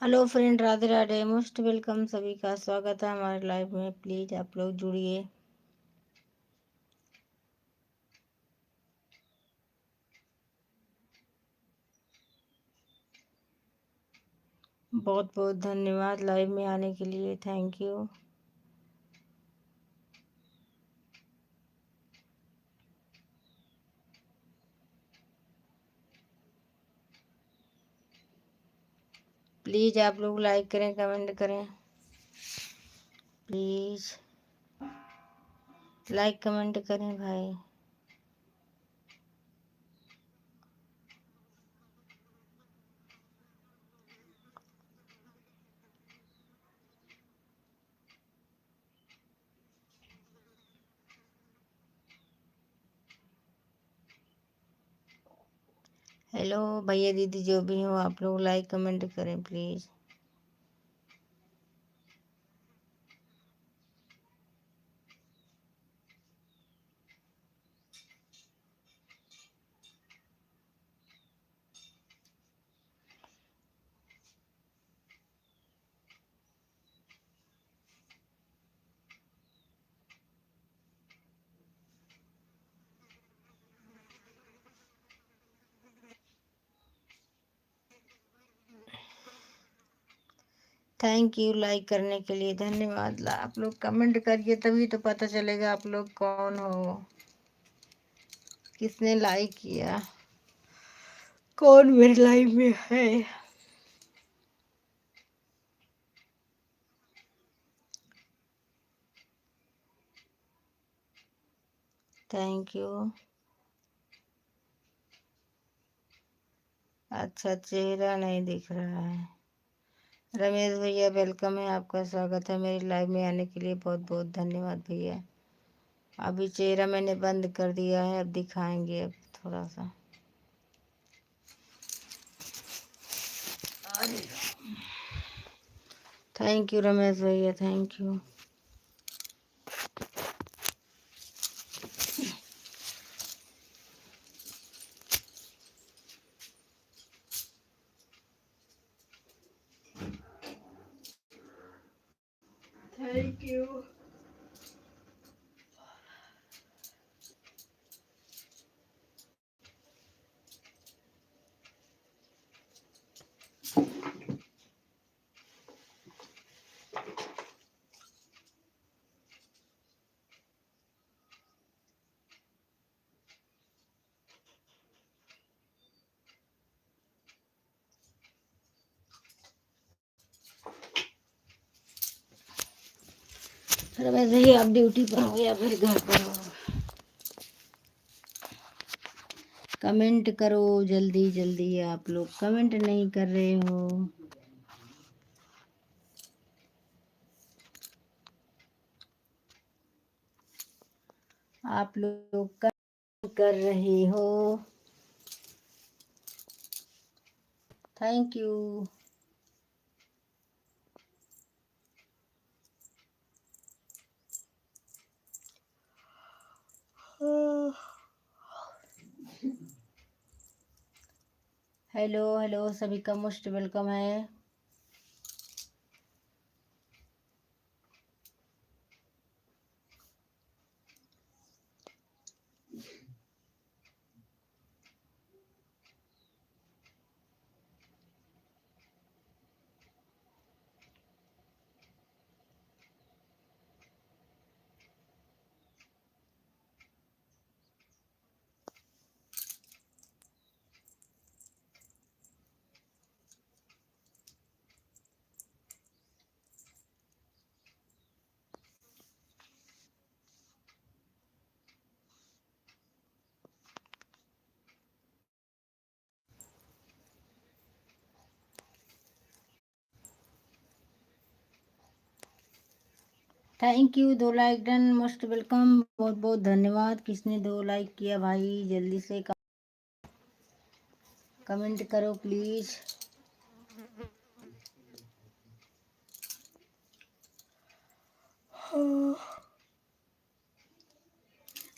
Hello friend, Radhe Radhe. Most welcome, सभी का स्वागत है हमारे लाइव में। प्लीज आप लोग जुड़िए। बहुत बहुत धन्यवाद लाइव में आने के लिए। Thank you. प्लीज आप लोग लाइक करें, कमेंट करें। प्लीज लाइक कमेंट करें भाई। हेलो भैया दीदी, जो भी हो आप लोग लाइक कमेंट करें प्लीज। थैंक यू लाइक करने के लिए, धन्यवाद। आप लोग कमेंट करिए तभी तो पता चलेगा आप लोग कौन हो, किसने लाइक किया, कौन मेरे लाइव में है। Thank you. अच्छा, चेहरा नहीं दिख रहा है। रमेश भैया वेलकम है, आपका स्वागत है मेरी लाइव में आने के लिए। बहुत बहुत धन्यवाद भैया। अभी चेहरा मैंने बंद कर दिया है, अब दिखाएंगे अब थोड़ा सा। थैंक यू रमेश भैया, thank you. Thank you. Ramesh भैया आप ड्यूटी पर हो या फिर घर पर हो? कमेंट करो जल्दी जल्दी, आप लोग कमेंट नहीं कर रहे हो। आप लोग कर रहे हो। Thank you. हेलो हेलो, सभी का मोस्ट वेलकम है। Thank you. 2 like done, most welcome. बहुत बहुत धन्यवाद। किसने 2 लाइक किया भाई, जल्दी से कमेंट करो प्लीज।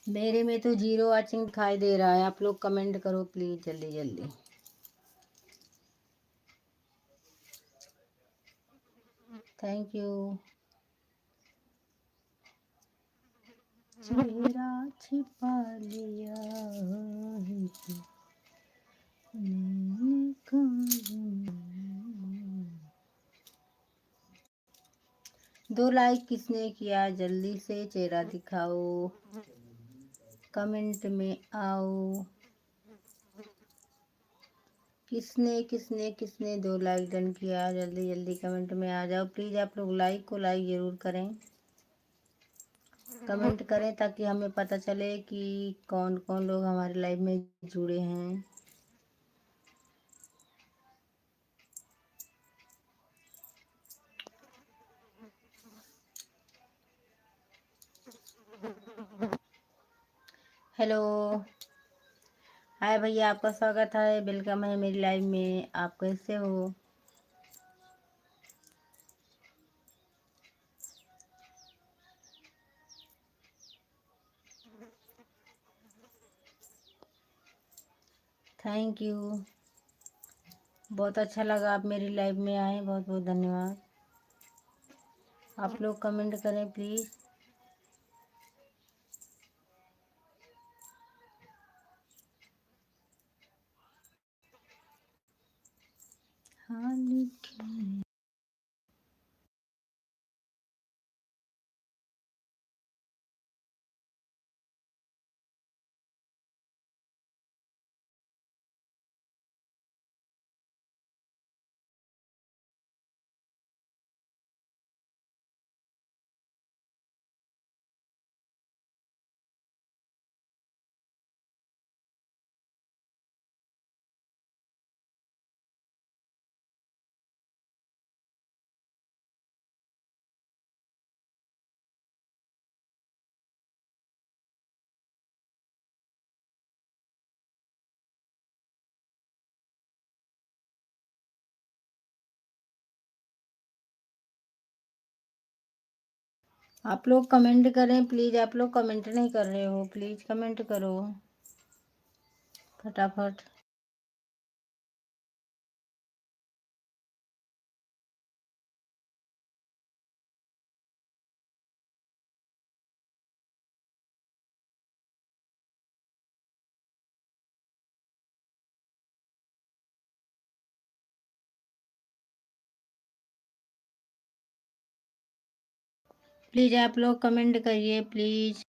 मेरे में तो 0 वाचिंग दिखाई दे रहा है। आप लोग कमेंट करो प्लीज जल्दी जल्दी। Thank you. चेहरा छिपा लिया है तो मैंने कहा। 2 लाइक किसने किया जल्दी से चेहरा दिखाओ, कमेंट में आओ। किसने किसने किसने 2 लाइक डन किया, जल्दी जल्दी कमेंट में आ जाओ प्लीज़। आप लोग लाइक को लाइक ज़रूर करें, कमेंट करें ताकि हमें पता चले कि कौन कौन लोग हमारे लाइव में जुड़े हैं। हेलो, हाय भैया, आपका स्वागत है, वेलकम है मेरी लाइव में। आप कैसे हो? थैंक यू, बहुत अच्छा लगा आप मेरी लाइव में आए, बहुत बहुत धन्यवाद। आप लोग कमेंट करें प्लीज़। हाँ लिखे आप लोग कमेंट करें प्लीज़। आप लोग कमेंट नहीं कर रहे हो, प्लीज़ कमेंट करो फटाफट। प्लीज़ आप लोग कमेंट करिए प्लीज़।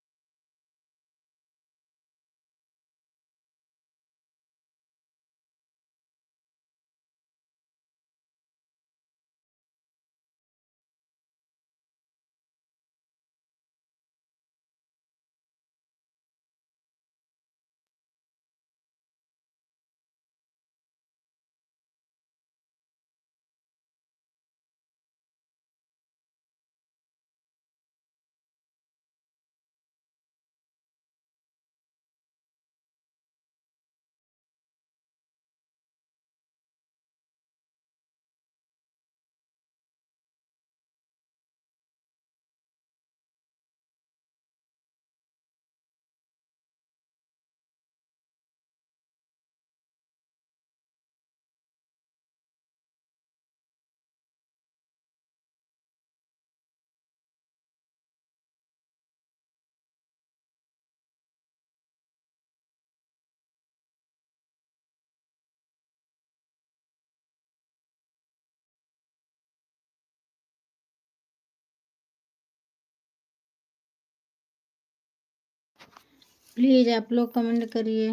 प्लीज़ आप लोग कमेंट करिए।